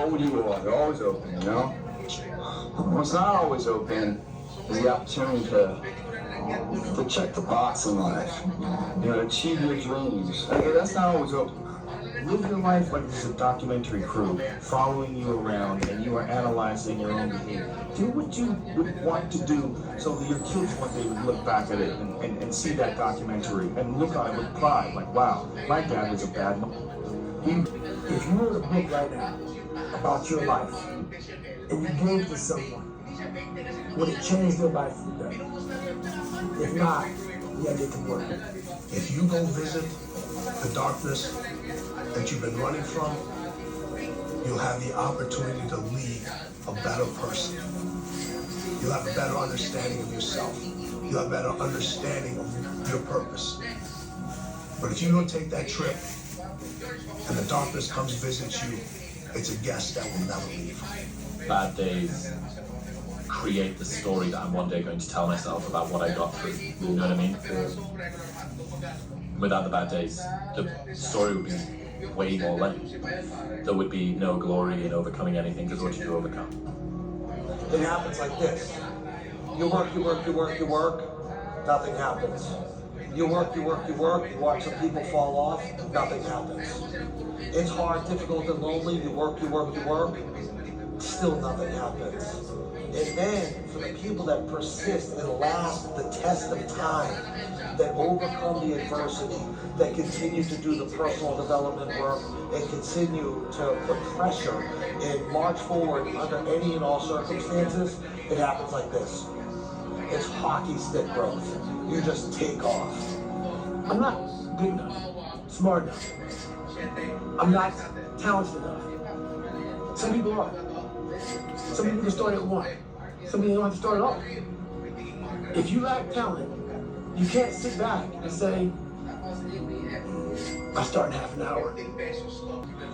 old you are. They're always open, you know? What's not always open is the opportunity to check the box in life, you know, to achieve your dreams. That's not always open. Live your life like there's a documentary crew following you around and you are analyzing your own behavior. Do what you would want to do so that your kids one day would look back at it and see that documentary and look on it with pride, like, wow, my dad was a bad man. If you wrote a book right now about your life and you gave it to someone, would it change their life for the better? If not, yeah, they can work. If you go visit the darkness that you've been running from, you'll have the opportunity to lead a better person. You'll have a better understanding of yourself. You'll have a better understanding of your purpose. But if you don't take that trip and the darkness comes visit you, it's a guest that will never leave. Bad days create the story that I'm one day going to tell myself about what I got through. You know what I mean? Without the bad days, the story would be way more lame. There would be no glory in overcoming anything, because what did you overcome? It happens like this. You work, nothing happens. You work, you watch some people fall off, nothing happens. It's hard, difficult, and lonely. You work, still nothing happens. And then, for the people that persist and last the test of time, that overcome the adversity, that continue to do the personal development work, and continue to put pressure and march forward under any and all circumstances, it happens like this. It's hockey stick growth. You just take off. I'm not good enough, smart enough. I'm not talented enough. Some people are. Some people can start at one. Some people don't have to start at all. If you lack talent, you can't sit back and say, I start in half an hour.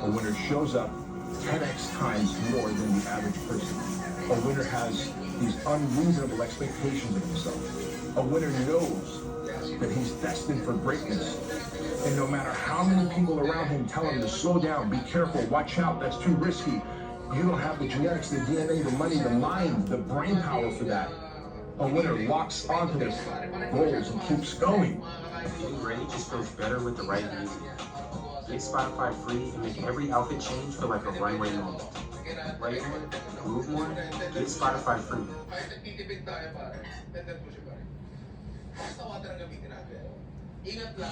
A winner shows up 10x times more than the average person. A winner has these unreasonable expectations of himself. A winner knows that he's destined for greatness. And no matter how many people around him tell him to slow down, be careful, watch out, that's too risky, you don't have the genetics, the DNA, the money, the mind, the brain power for that. A winner locks onto their goals and keeps going. Getting ready just feels better with the right music. Make Spotify free and make every outfit change feel like a runway moment. Right more, move more, get Spotify free.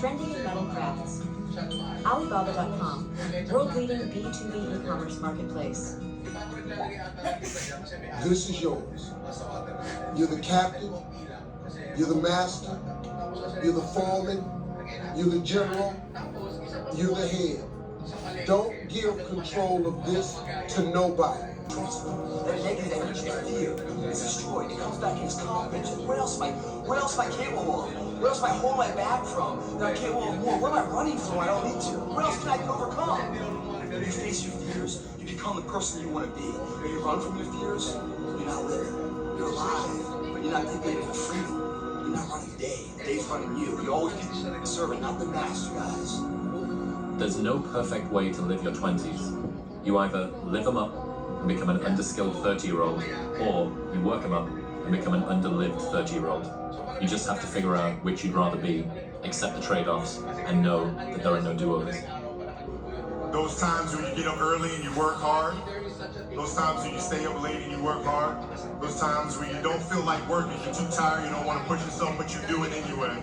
Trending in metal crafts. Alibaba.com, world-leading B2B e-commerce marketplace. This is yours. You're the captain, you're the master, you're the foreman, you're the general, you're the head. Don't give control of this to nobody. That negative energy, that fear, is destroyed. It comes back and it's confident. Where else am I capable of? Where else am I holding my back from? That I'm capable of more? Where am I running from? I don't need to. What else can I overcome? When you face your fears, you become the person you want to be. When you run from your fears, you're not living. You're alive, but you're not living for freedom. You're not running the day. The day's running you. You always be the servant, not the master, guys. There's no perfect way to live your 20s. You either live them up and become an underskilled 30-year-old, or you work them up and become an underlived 30-year-old. You just have to figure out which you'd rather be, accept the trade-offs, and know that there are no do-overs. Those times when you get up early and you work hard, those times when you stay up late and you work hard, those times when you don't feel like working, you're too tired, you don't want to push yourself, but you do it anyway.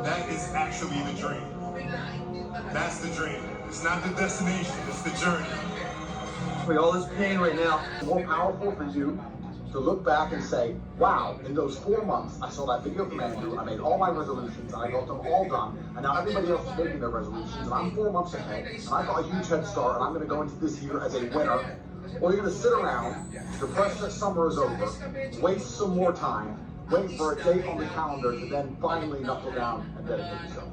That is actually the dream. That's the dream. It's not the destination, it's the journey. With all this pain right now, it's more powerful for you to look back and say, wow, in those 4 months, I saw that video from Andrew, I made all my resolutions, and I got them all done, and now everybody else is making their resolutions, and I'm 4 months ahead, and I got a huge head start, and I'm going to go into this year as a winner. Or you're going to sit around, depressed that summer is over, waste some more time, wait for a date on the calendar to then finally knuckle down and dedicate yourself.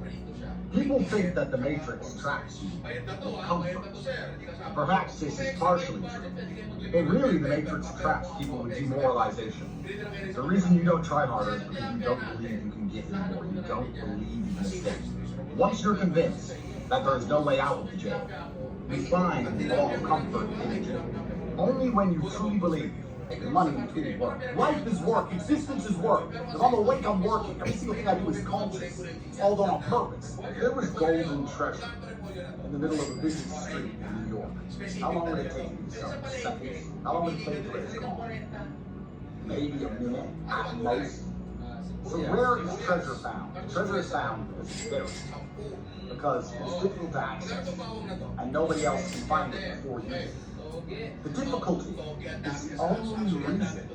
People think that the Matrix traps you in comfort. Perhaps this is partially true. But really, the Matrix traps people with demoralization. The reason you don't try harder is because you don't believe you can get any more. You don't believe you can escape. Once you're convinced that there is no way out of the jail, you find a lot of comfort in it. Only when you truly believe money is truly work. Life is work, existence is work. If I'm awake, I'm working. Every single thing I do is conscious. It's all done on purpose. If there was golden treasure in the middle of a busy street in New York, how long would it take you to sell it? Seconds? How long would it take till it's gone? Maybe a minute at most. So where is treasure found? Treasure is found because it's there. Because it's difficult to access, and nobody else can find it before you. The difficulty is the only reason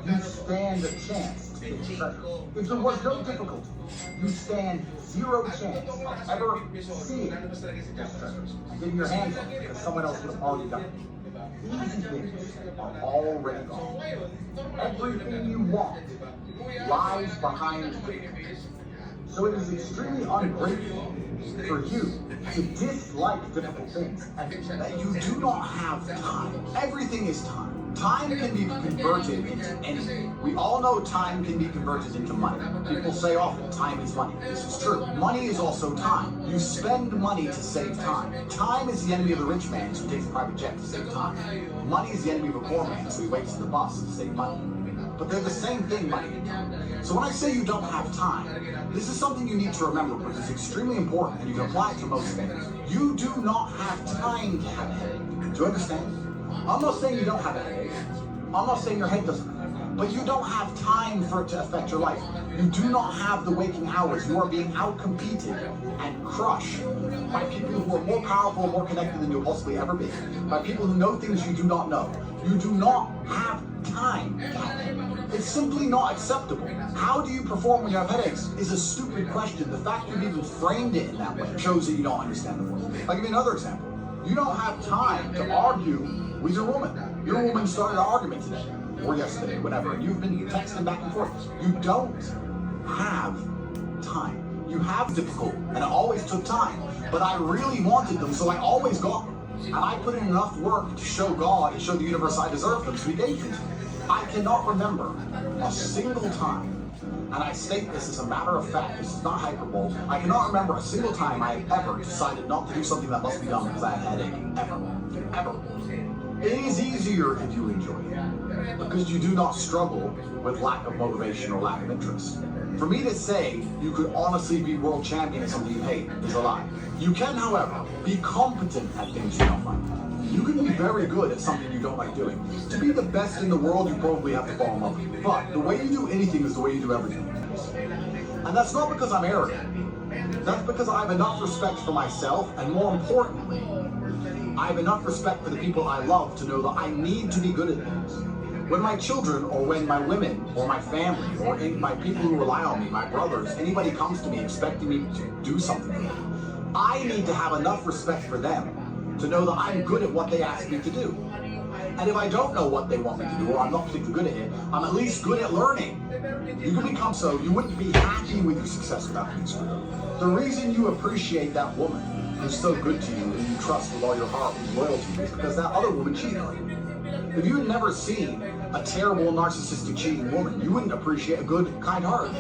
you stand a chance to get treasure. If there was no difficulty, you stand zero chance of ever seeing this treasure and getting your hands on it because someone else would have already done it. Easy things are already gone. Everything you want lies behind difficulty. So it is extremely ungrateful for you to dislike difficult things and that you do not have time. Everything is time. Time can be converted into anything. We all know time can be converted into money. People say often, time is money. This is true. Money is also time. You spend money to save time. Time is the enemy of the rich man, so he takes a private jet to save time. Money is the enemy of a poor man, so he waits for the bus to save money. But they're the same thing, money and time. So when I say you don't have time, this is something you need to remember because it's extremely important and you can apply it to most things. You do not have time to have a headache. Do you understand? I'm not saying you don't have a headache. I'm not saying your head doesn't hurt. But you don't have time for it to affect your life. You do not have the waking hours. You are being outcompeted and crushed by people who are more powerful and more connected than you'll possibly ever be. By people who know things you do not know. You do not have time to have a headache. It's simply not acceptable. How do you perform when you have headaches is a stupid question. The fact you've even framed it in that way shows that you don't understand the word. I'll give you another example. You don't have time to argue with your woman. Your woman started an argument today, or yesterday, whatever, and you've been texting back and forth. You don't have time. You have difficult, and it always took time. But I really wanted them, so I always got them. And I put in enough work to show God and show the universe I deserve them, so he gave them to me. I cannot remember a single time, and I state this as a matter of fact, this is not hyperbole, I cannot remember a single time I have ever decided not to do something that must be done because I had a headache. Ever. It is easier if you enjoy it, because you do not struggle with lack of motivation or lack of interest. For me to say you could honestly be world champion at something you hate is a lie. You can, however, be competent at things you don't like. You can be very good at something you don't like doing. To be the best in the world, you probably have to fall in love with it. But the way you do anything is the way you do everything. And that's not because I'm arrogant. That's because I have enough respect for myself, and more importantly, I have enough respect for the people I love to know that I need to be good at things. When my children, or when my women, or my family, or my people who rely on me, my brothers, anybody comes to me expecting me to do something for them, I need to have enough respect for them to know that I'm good at what they ask me to do. And if I don't know what they want me to do, or I'm not particularly good at it, I'm at least good at learning. You can become so, you wouldn't be happy with your success without being screwed up. The reason you appreciate that woman who's so good to you and you trust with all your heart and loyalty is because that other woman cheated on you. If you had never seen a terrible, narcissistic, cheating woman, you wouldn't appreciate a good, kind heart.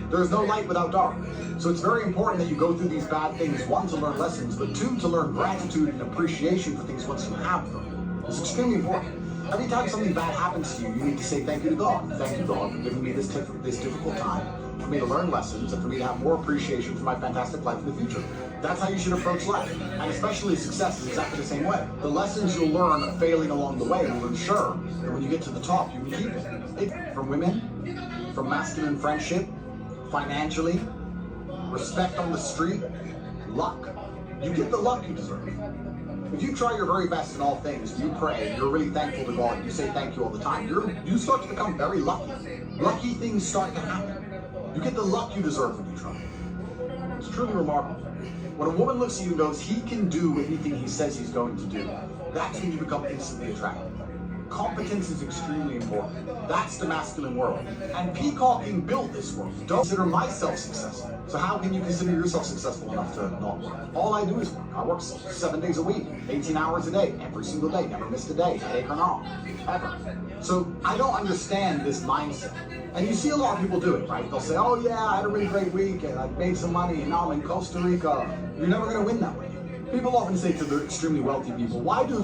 There's no light without dark. So it's very important that you go through these bad things, one, to learn lessons, but two, to learn gratitude and appreciation for things once you have them. It's extremely important. Every time something bad happens to you, you need to say thank you to God. Thank you, God, for giving me this difficult time, for me to learn lessons, and for me to have more appreciation for my fantastic life in the future. That's how you should approach life. And especially success is exactly the same way. The lessons you'll learn failing along the way will ensure that when you get to the top, you can keep it. From women, from masculine friendship, financially, respect on the street, luck. You get the luck you deserve. If you try your very best in all things, you pray, you're really thankful to God, you say thank you all the time, you start to become very lucky. Lucky things start to happen. You get the luck you deserve when you try. It's truly remarkable. When a woman looks at you and goes, he can do anything he says he's going to do, that's when you become instantly attractive. Competence is extremely important. That's the masculine world. And peacocking built this world. Don't consider myself successful. So how can you consider yourself successful enough to not work? All I do is work. I work 7 days a week, 18 hours a day, every single day, never missed a day, headache or not, ever. So I don't understand this mindset. And you see a lot of people do it, right? They'll say, oh yeah, I had a really great week and I made some money and now I'm in Costa Rica. You're never gonna win that way. People often say to the extremely wealthy people, why do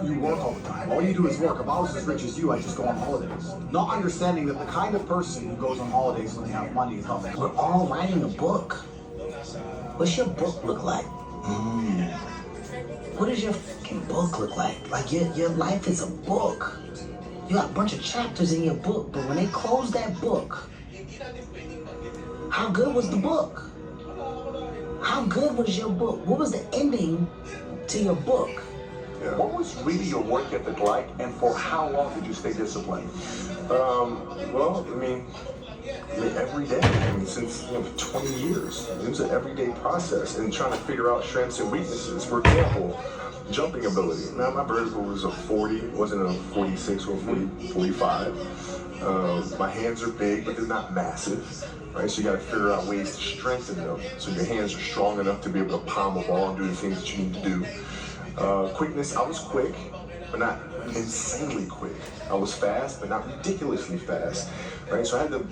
you work all the time? All you do is work. If I was as rich as you, I'd just go on holidays. Not understanding that the kind of person who goes on holidays when they have money is nothing. We're all writing a book. What's your book look like? What does your fucking book look like? Like your life is a book. You got a bunch of chapters in your book, but when they close that book, how good was the book? How good was your book? What was the ending to your book? Yeah. What was really your work ethic like, and for how long did you stay disciplined? Well, I mean, every day. I mean, since 20 years, it was an everyday process, and trying to figure out strengths and weaknesses. For example, jumping ability. Now, my vertical was a 40, it wasn't a 46 or 40, 45. My hands are big, but they're not massive. Right, so you got to figure out ways to strengthen them, so your hands are strong enough to be able to palm a ball and do the things that you need to do. Quickness, I was quick, but not insanely quick. I was fast, but not ridiculously fast. Right, so I had to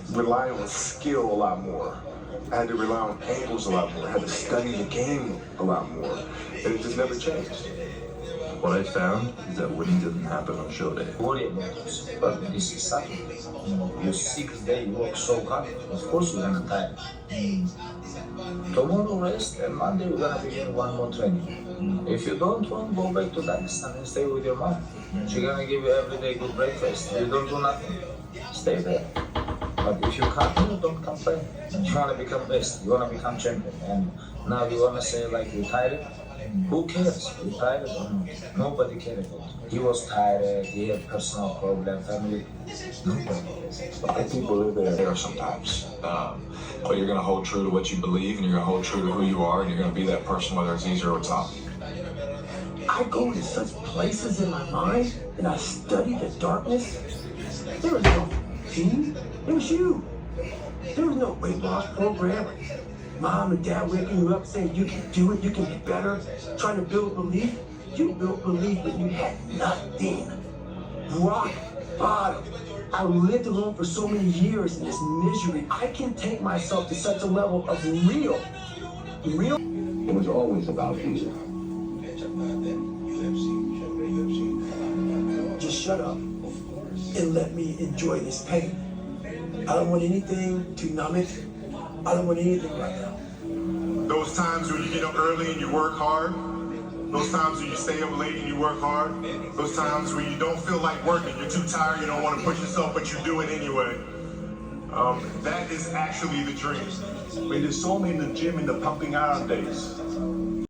rely on skill a lot more. I had to rely on angles a lot more. I had to study the game a lot more, and it just never changed. What I found is that winning doesn't happen on show day. Worry about this, but this is Saturday. Your 6th day, you work so hard. Of course you're gonna tire. Tomorrow rest, and Monday we're gonna begin one more training. If you don't want, go back to Pakistan and stay with your mom. She's gonna give you every day good breakfast. You don't do nothing. Stay there. But if you can't, don't complain. You wanna become best. You wanna become champion. And now you wanna say like you're tired. Who cares? You tired or not? Nobody cared about it. He was tired, he had personal problem, family. Nobody cares. I think people live there sometimes. But you're gonna hold true to what you believe, and you're gonna hold true to who you are, and you're gonna be that person whether it's easy or it's not. I go to such places in my mind, and I study the darkness. There was no team. It was you. There was no weight loss program. Mom and dad waking you up saying you can do it, you can be better, trying to build belief. You built belief, but you had nothing. Rock bottom. I lived alone for so many years in this misery. I can take myself to such a level of real. It was always about you. Just shut up and let me enjoy this pain. I don't want anything to numb it. I don't want anything right now. Those times when you get up early and you work hard, those times when you stay up late and you work hard, those times when you don't feel like working, you're too tired, you don't want to push yourself, but you do it anyway. That is actually the dream. I mean, there's so many in the gym in the pumping iron days.